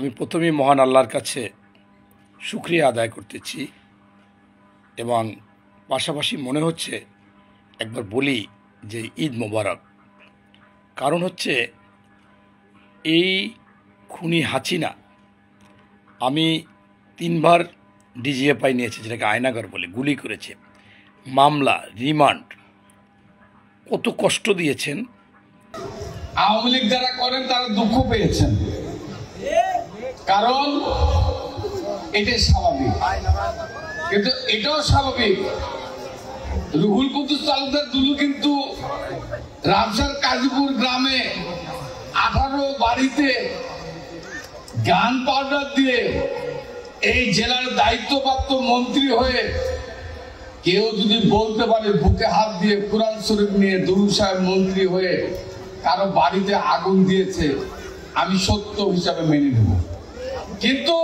আমি প্রথমেই মহান আল্লাহর কাছে শুকরিয়া আদায় করতেছি এবং পাশাপাশি মনে হচ্ছে একবার বলি যে ঈদ মোবারক। কারণ হচ্ছে এই খুনি হাসিনা আমি 3 বার ডিজিএফআই নিয়েছে, যেটাকে আয়নাগর বলে, গুলি করেছে, মামলা, রিমান্ড, কত কষ্ট দিয়েছেন। আওয়ামী লীগ যারা করেন তারা দুঃখ পেয়েছেন, কারণ এটা স্বাভাবিক, কিন্তু এটাও স্বাভাবিক রুহুল কুদ্দুস তালুকদার দুলু কিন্তু রামসার কাজীপুর গ্রামে 18 বাড়িতে গান পাউডার দিয়ে এই জেলার দায়িত্বপ্রাপ্ত মন্ত্রী হয়ে কেউ যদি বলতে পারে বুকে হাত দিয়ে কুরআন শরীফ নিয়ে দুরূদ সাহেব মন্ত্রী হয়ে কারো বাড়িতে আগুন দিয়েছে, আমি সত্য হিসাবে মেনে নেব। কিন্তু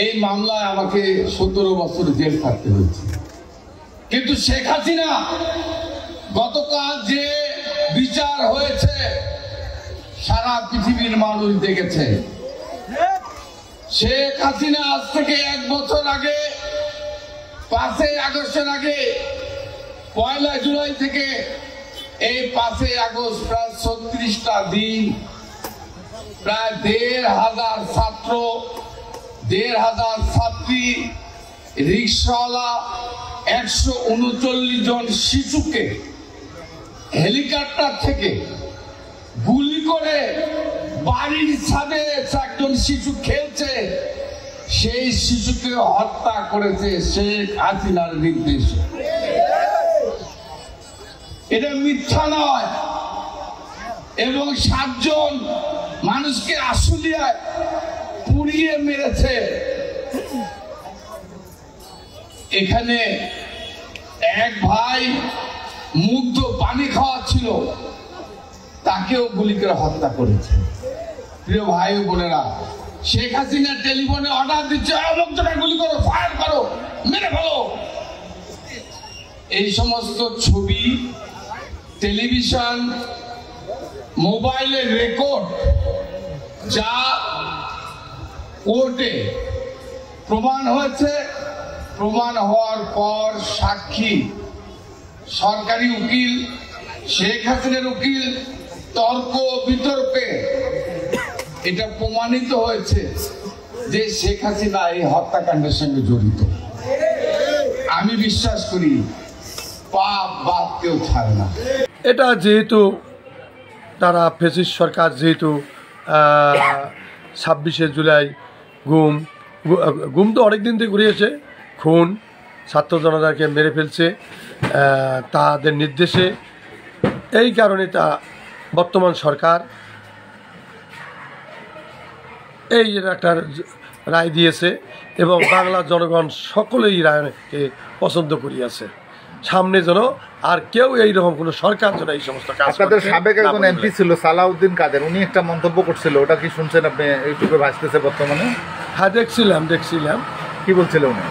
এই মামলায় আমাকে 17 বছর জেল থাকতে হয়েছে। কিন্তু শেখ হাসিনা গতকাল যে বিচার হয়েছে সারা পৃথিবীর মানুষ দেখেছে। শেখ হাসিনা আজ থেকে 1 বছর আগে 5ই আগস্টের আগে 1 জুলাই থেকে এই 5ই আগস্ট প্রায় 36টা দিন, প্রায় 1,500 ছাত্র, 1,500 ছাত্রী, রিক্সাওয়ালা, 139 জন শিশুকে হেলিকপ্টার থেকে গুলি করে বাড়ির ছাদে একজন শিশু খেলছে, সেই শিশুকে হত্যা করেছে শেখ হাসিনার নির্দেশে। এটা মিথ্যা নয়। এবং 7 জন মানুষকে আশুলিয়ায় পুড়িয়ে মেরেছে। এখানে এক ভাই মুগ্ধ পানি খাওয়াচ্ছিল, তাকেও গুলি করে হত্যা করেছে। প্রিয় ভাই ও বোনেরা, শেখ হাসিনা টেলিফোনে অর্ডার দিচ্ছে লোকজনকে গুলি করো, ফায়ার করো, মেরে ফেলো। এই সমস্ত ছবি, টেলিভিশন, মোবাইলের রেকর্ড যা কোর্টে প্রমাণ হয়েছে, প্রমাণ হওয়ার পর সাক্ষী, সরকারি উকিল, শেখ হাসিনার উকিল, তর্ক বিতর্কে এটা প্রমাণিত হয়েছে যে শেখ হাসিনা এই হত্যাকাণ্ডের সঙ্গে জড়িত। আমি বিশ্বাস করি পাপ বাপ কেউ ছাড়ে না। এটা যেহেতু তারা ফ্যাসিস্ট সরকার, যেহেতু 26শে জুলাই গুম তো অনেকদিন থেকে ঘুরিয়েছে, খুন, ছাত্র জনতাকে মেরে ফেলছে তাদের নির্দেশে। এই কারণে তা বর্তমান সরকার এই একটা রায় দিয়েছে এবং বাংলার জনগণ সকলেই রায়কে পছন্দ করিয়াছে। সামনে যেন আর কেউ এইরকম কোনো সরকার যেন এই সমস্ত কাজ। আপনাদের সাবেক একজন এমপি ছিল সালাউদ্দিন কাদের, উনি একটা মন্তব্য করছিল, ওটা কি শুনছেন আপনি? ইউটিউবে ভাসতেছে বর্তমানে। হ্যাঁ, দেখছিলাম। কি বলছিল উনি?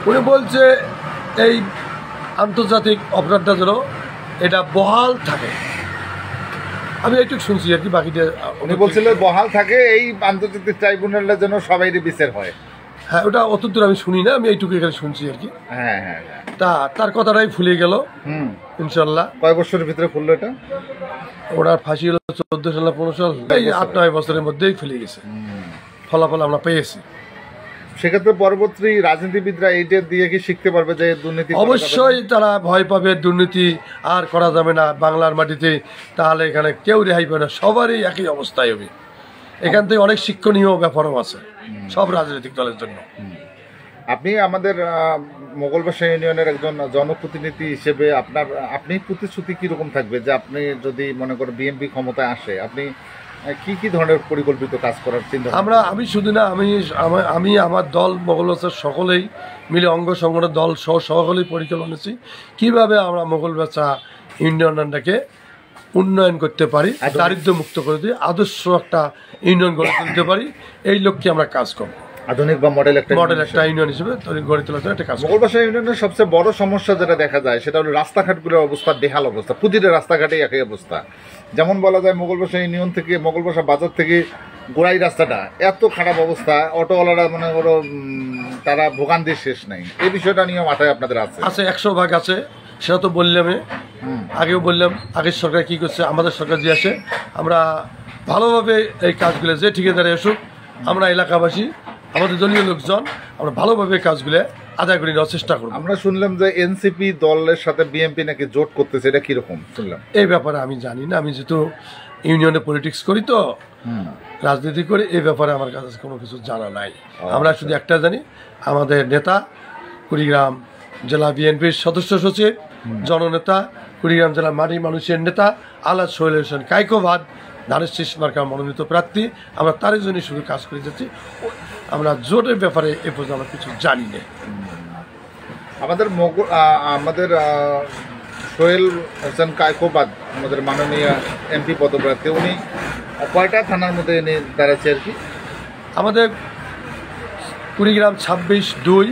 উনি বলছে এই আন্তর্জাতিক অপরাধটা যেন এটা বহাল থাকে। আমি এইটুকু শুনছি আর কি, বাকিটা উনি বলছিল বহাল থাকে, এই আন্তর্জাতিক ট্রাইব্যুনালের জন্য সবাইরই বিচার হয়। হ্যাঁ, ওটা অতদূর আমি শুনি না, আমি এইটুকু এখানে শুনছি আর কি। হ্যাঁ, তার কথাটাই ফুলে গেল। ইনশাল্লাহ। কয় বছরের ভিতরে ফুললো এটা? ওনার ফাঁসি হলো 14 সাল না 15 সাল, এই 8-9 বছরের মধ্যেই ফুলে গেছে। ফলাফল আমরা পেয়েছি। সেক্ষেত্রে পরবর্তী রাজনীতিবিদরা এইটা দিয়ে কি শিখতে পারবে যে দুর্নীতি? অবশ্যই তারা ভয় পাবে, দুর্নীতি আর করা যাবে না বাংলার মাটিতে, তাহলে এখানে কেউ রেহাই পাবে না, সবারই একই অবস্থায় হবে। এখান থেকে অনেক শিক্ষণীয় ব্যাপারও আছে সব রাজনৈতিক দলের জন্য। আপনি আমাদের মোগলবাসা ইউনিয়নের একজন জনপ্রতিনিধি হিসেবে আপনি প্রতিশ্রুতি কিরকম থাকবে যে আপনি যদি মনে করেন বিএনপি ক্ষমতায় আসে, আপনি কি ধরনের পরিকল্পিত কাজ করার চিন্তা? আমি শুধু না, আমি আমার দল মোগলবাসার সকলেই মিলে অঙ্গ সংগঠনের দল সহ সকলেই পরিকল্পনা নিয়েছি কীভাবে আমরা মোগলবাসা ইউনিয়নটাকে উন্নয়ন করতে পারি, দারিদ্র্য মুক্ত করে দিয়ে আদর্শ একটা ইউনিয়ন গড়ে তুলতে পারি। এই লক্ষ্যে আমরা কাজ করব। আধুনিক বা মডেল একটা ইউনিয়ন হিসেবে গড়ে তোলার জন্য একটা কাজ। মোগলবাসা ইউনিয়নের সবচেয়ে বড় সমস্যা যেটা দেখা যায় সেটা হলো রাস্তাঘাটগুলোর অবস্থা বেহাল অবস্থা। প্রতিটা রাস্তাঘাটেই একই অবস্থা। যেমন বলা যায় মোগলবাসা ইউনিয়ন থেকে, মোগলবাসা বাজার থেকে গোড়াই রাস্তাটা এত খারাপ অবস্থা, অটোওয়ালারা মনে করো তারা ভোগান্তির শেষ নাই, এই বিষয়টা নিয়ে মাথায় আপনাদের আছে? আছে, 100 ভাগ আছে। সেটা তো বললাম, আগেও বললাম, আগের সরকার কি করছে, আমাদের সরকার যে আসে আমরা ভালোভাবে এই কাজগুলো, যে ঠিকাদারে আসুক, আমরা এলাকাবাসী, আমাদের দলীয় লোকজন, আমরা ভালোভাবে কাজগুলো আদায় করে নেওয়ার চেষ্টা করব। আমরা শুনলাম যে এনসিপি দলের সাথে বিএনপি নাকি জোট করতেছে, এটা কিরকম শুনলাম? এই ব্যাপারে আমি জানি না, আমি যেহেতু ইউনিয়নে পলিটিক্স করি, তো রাজনীতি করি, এই ব্যাপারে আমার কাছে কোনো কিছু জানা নাই। আমরা শুধু একটা জানি, আমাদের নেতা কুড়িগ্রাম জেলা বিএনপির সদস্য সচিব, জননেতা, কুড়িগ্রাম জেলা মাটি মানুষের নেতা আলাদ সোহেল হোসেন কাইকোবাদ, ধানের শীষ মার্কা মনোনীত প্রার্থী, আমরা তারই জন্য শুধু কাজ করে যাচ্ছি। আমরা জোটের ব্যাপারে এ পর্যন্ত আমরা কিছু জানি না। আমাদের সোহেল হোসেন কাইকোবাদ, আমাদের মাননীয় এমপি পদপ্রার্থী, উনি কয়টা থানার মধ্যে এনে দাঁড়াচ্ছে আর কি? আমাদের কুড়িগ্রাম 26-2,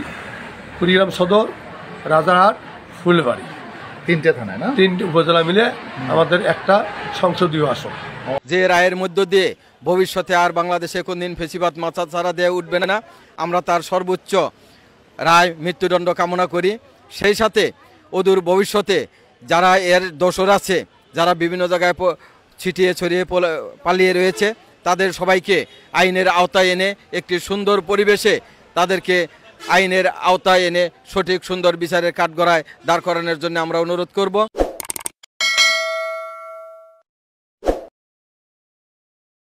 কুড়িগ্রাম সদর, রাজারহাট, ফুলবাড়ি, 3টে থানায় না? 3 উপজেলা মিলে আমাদের একটা সংসদীয় আসন। যে রায়ের মধ্য দিয়ে ভবিষ্যতে আর বাংলাদেশে কোনদিন ফেসিবাদ মাথা ছাড়া দিয়ে উঠবে না, আমরা তার সর্বোচ্চ রায় মৃত্যুদণ্ড কামনা করি। সেই সাথে অদূর ভবিষ্যতে যারা এর দোষর আছে, যারা বিভিন্ন জায়গায় ছিটিয়ে ছড়িয়ে পালিয়ে রয়েছে, তাদের সবাইকে আইনের আওতায় এনে একটি সুন্দর পরিবেশে তাদেরকে আইনের আওতায় এনে সঠিক সুন্দর বিচারের কাঠগড়ায় দাঁড় করানোর জন্য আমরা অনুরোধ করব।